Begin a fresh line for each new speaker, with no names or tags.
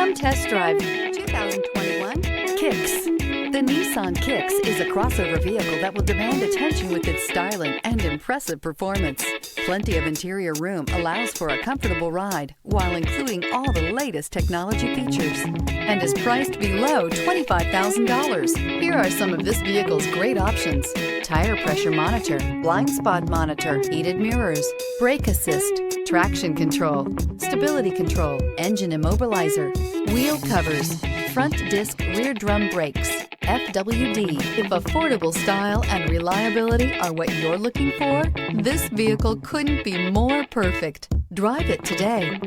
Come test drive 2021 Kicks. The Nissan Kicks is a crossover vehicle that will demand attention with its styling and impressive performance. Plenty of interior room allows for a comfortable ride while including all the latest technology features and is priced below $25,000. Here are some of this vehicle's great options: tire pressure monitor, blind spot monitor, heated mirrors, brake assist, traction control, stability control, engine immobilizer, wheel covers, front disc rear drum brakes, FWD. If affordable style and reliability are what you're looking for, this vehicle couldn't be more perfect. Drive it today.